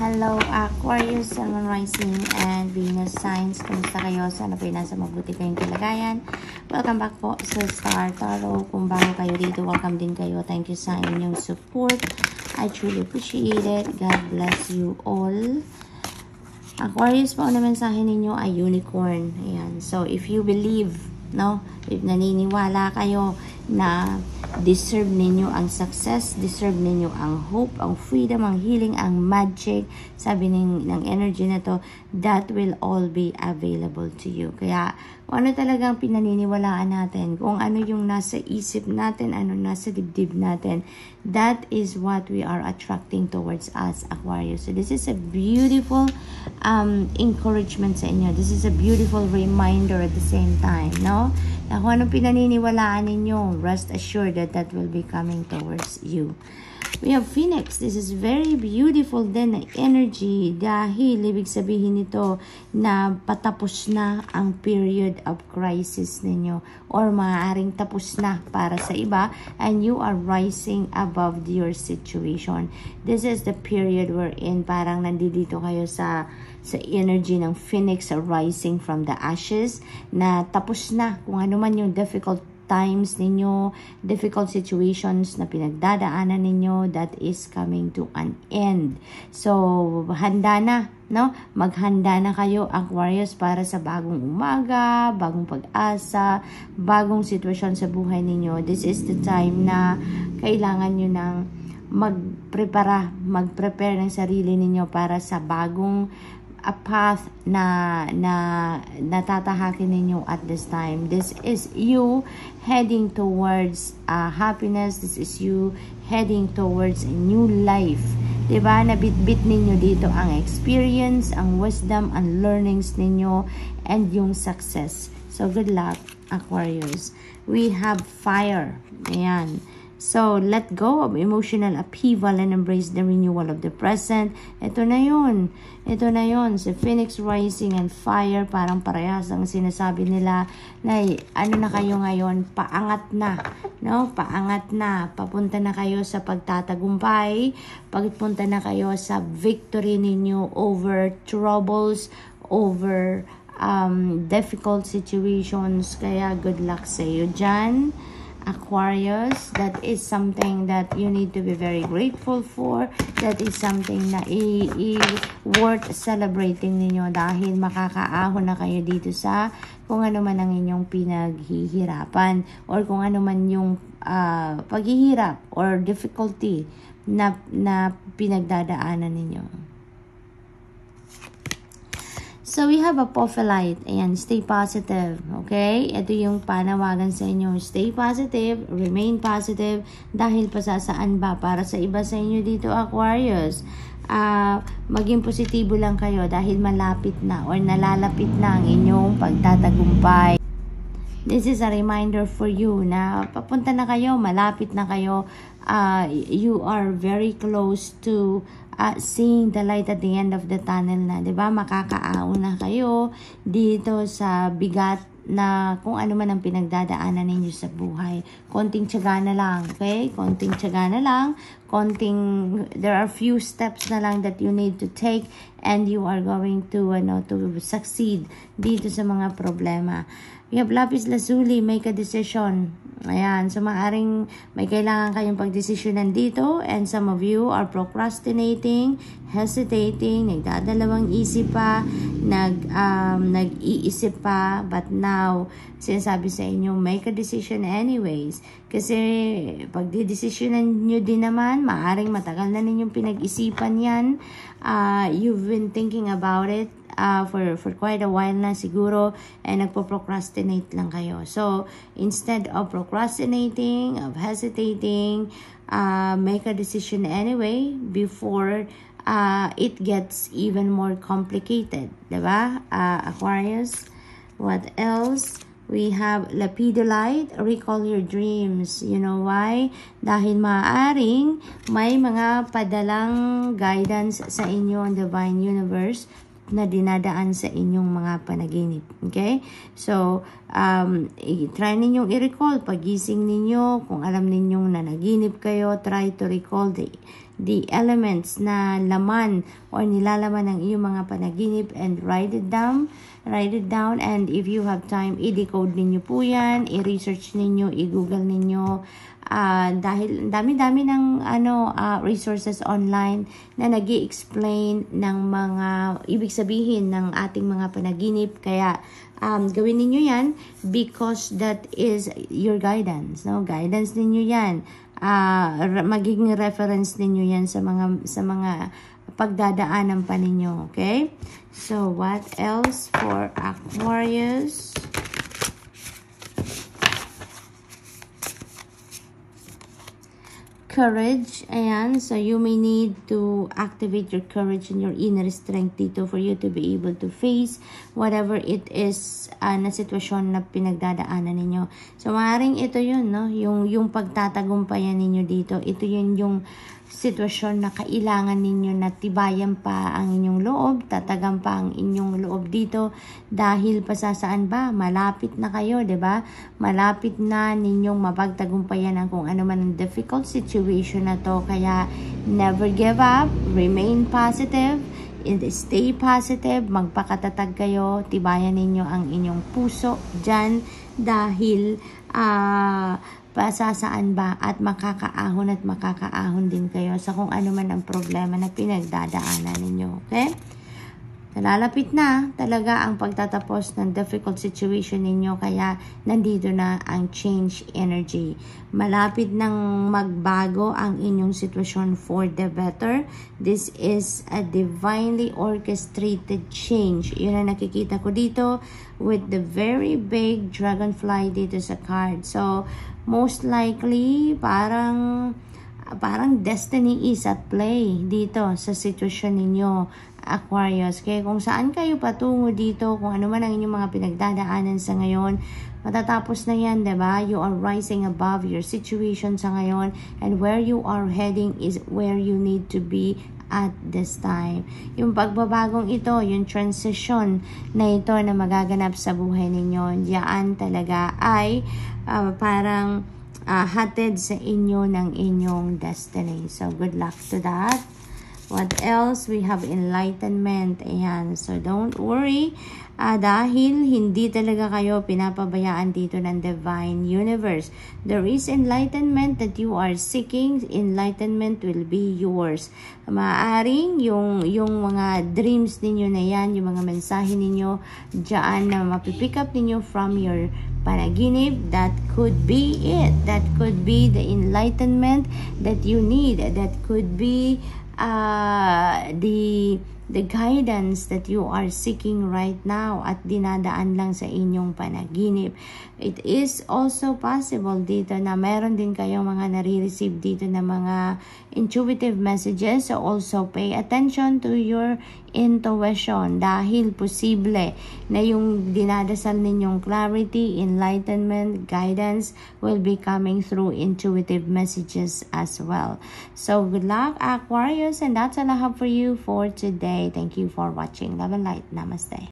Hello Aquarius, Sun, Moon, Rising, and Venus signs. Kumusta kayo? Sana po nasa mabuti kayong kalagayan. Welcome back po sa Star Tarot. Kung bago kayo dito, welcome din kayo. Thank you sa inyong support. I truly appreciate it. God bless you all. Aquarius po na mensahe ninyo ay unicorn. Ayan. So, if you believe, no? If naniniwala kayo na deserve ninyo ang success, deserve ninyo ang hope, ang freedom, ang healing, ang magic, sabi ng energy na to, that will all be available to you. Kaya, kung ano talagang pinaniniwalaan natin, kung ano yung nasa isip natin, ano nasa dibdib natin, that is what we are attracting towards us, Aquarius. So, this is a beautiful encouragement sa inyo. This is a beautiful reminder at the same time, no? Na kung anong pinaniniwalaan ninyo, rest assured that that will be coming towards you. We have Phoenix. This is very beautiful din na energy dahil ibig sabihin nito na patapos na ang period of crisis ninyo or maaaring tapos na para sa iba and you are rising above your situation. This is the period wherein parang nandito kayo sa energy ng Phoenix rising from the ashes na tapos na kung ano man yung difficult times ninyo, difficult situations na pinagdadaanan ninyo, that is coming to an end. So, handa na, no? Maghanda na kayo, Aquarius, para sa bagong umaga, bagong pag-asa, bagong sitwasyon sa buhay ninyo. This is the time na kailangan nyo ng mag-prepare ng sarili ninyo para sa bagong a path na natatahakin ninyo at this time. This is you heading towards happiness. This is you heading towards a new life. Diba? Nabitbit ninyo dito ang experience, ang wisdom, ang learnings ninyo, and yung success. So, good luck, Aquarius. We have fire. Ayan. So, let go of emotional upheaval and embrace the renewal of the present. Ito na yun. Ito na yun. Sa Phoenix Rising and Fire, parang parehas ang sinasabi nila na ano na kayo ngayon, paangat na. No? Paangat na. Papunta na kayo sa pagtatagumpay. Pagpunta na kayo sa victory ninyo over troubles, over difficult situations. Kaya good luck sa iyo dyan, Aquarius. That is something that you need to be very grateful for. That is something na worth celebrating ninyo dahil makakaahon na kayo dito sa kung ano man ang inyong pinaghihirapan or kung ano man yung paghihirap or difficulty na pinagdadaanan ninyo. So, we have Apophyllite. Ayan, stay positive. Okay? Ito yung panawagan sa inyo. Stay positive, remain positive, dahil pasasaan ba para sa iba sa inyo dito, Aquarius. Maging positibo lang kayo dahil malapit na or nalalapit na ang inyong pagtatagumpay. This is a reminder for you na papunta na kayo, malapit na kayo. You are very close to seeing the light at the end of the tunnel na, 'di ba? Makakaaon na kayo dito sa bigat na kung ano man ang pinagdadaanan ninyo sa buhay. Konting tiyaga na lang, okay? Konting tiyaga na lang, there are few steps na lang that you need to take and you are going to succeed dito sa mga problema. We have Lapis Lazuli, make a decision. Ayan, so maaring may kailangan kayong pagdesisyonan dito and some of you are procrastinating, hesitating, nagdadalawang isip pa, nag-iisip pa, but now, sinasabi sa inyo, make a decision anyways. Kasi pag didesisyonan nyo din naman, maaring matagal na ninyong pinag-isipan yan. You've been thinking about it for quite a while na siguro and nagpo-procrastinate lang kayo. So, instead of procrastinating, of hesitating, make a decision anyway before it gets even more complicated. Diba? Aquarius. What else? We have Lepidolite, recall your dreams. You know why? Dahil maaaring may mga padalang guidance sa inyo ang Divine Universe na dinadaan sa inyong mga panaginip. Okay? So, try ninyong i-recall. Pagising ninyo, kung alam ninyong nanaginip kayo, try to recall the elements na laman or nilalaman ng iyong mga panaginip, and write it down. And if you have time, i-decode ninyo po yan, i-research ninyo, i-google ninyo. Dahil dami-dami ng resources online na nag-i-explain ng mga ibig sabihin ng ating mga panaginip. Kaya gawin ninyo yan because that is your guidance, no? Guidance ninyo yan. Magiging reference ninyo yan sa mga pagdadaanan pa ninyo, okay? So what else for Aquarius? Courage. Ayan. So, you may need to activate your courage and your inner strength dito for you to be able to face whatever it is na sitwasyon na pinagdadaanan ninyo. So, maaaring ito yun, no? Yung pagtatagumpayan ninyo dito. Ito yun yung sitwasyon na kailangan ninyo na tibayan pa ang inyong loob, tatagan pa ang inyong loob dito dahil pasasaan ba? Malapit na kayo, 'di ba? Malapit na ninyong mapagtagumpayan ang kung ano man ang difficult situation na to. Kaya never give up, remain positive, and stay positive, magpakatatag kayo, tibayan ninyo ang inyong puso dyan dahil pasasaan ba at makakaahon din kayo sa kung ano man ang problema na pinagdadaanan ninyo. Okay? Nalalapit na talaga ang pagtatapos ng difficult situation ninyo, kaya nandito na ang change energy. Malapit nang magbago ang inyong sitwasyon for the better. This is a divinely orchestrated change. Yun ang nakikita ko dito with the very big dragonfly dito sa card. So, most likely, parang destiny is at play dito sa sitwasyon ninyo, Aquarius. Kaya kung saan kayo patungo dito, kung ano man ang inyong mga pinagdadaanan sa ngayon, matatapos na yan, diba? You are rising above your situation sa ngayon, and where you are heading is where you need to be at this time. Yung pagbabagong ito, yung transition na ito na magaganap sa buhay ninyo, diyan talaga ay parang hatid sa inyo ng inyong destiny. So, good luck to that. What else? We have enlightenment. Ayan. So, don't worry. Dahil hindi talaga kayo pinapabayaan dito ng divine universe. There is enlightenment that you are seeking. Enlightenment will be yours. Maaring yung mga dreams ninyo na yan, yung mga mensahe ninyo dyan na mapipick up ninyo from your panaginip, that could be it. That could be the enlightenment that you need. That could be the guidance that you are seeking right now at dinadaan lang sa inyong panaginip. It is also possible dito na meron din kayong mga nare-receive dito na mga intuitive messages. So also pay attention to your intuition dahil posible na yung dinadasal ninyong clarity, enlightenment, guidance will be coming through intuitive messages as well. So good luck, Aquarius, and that's all I have for you for today. Thank you for watching. Love and light. Namaste.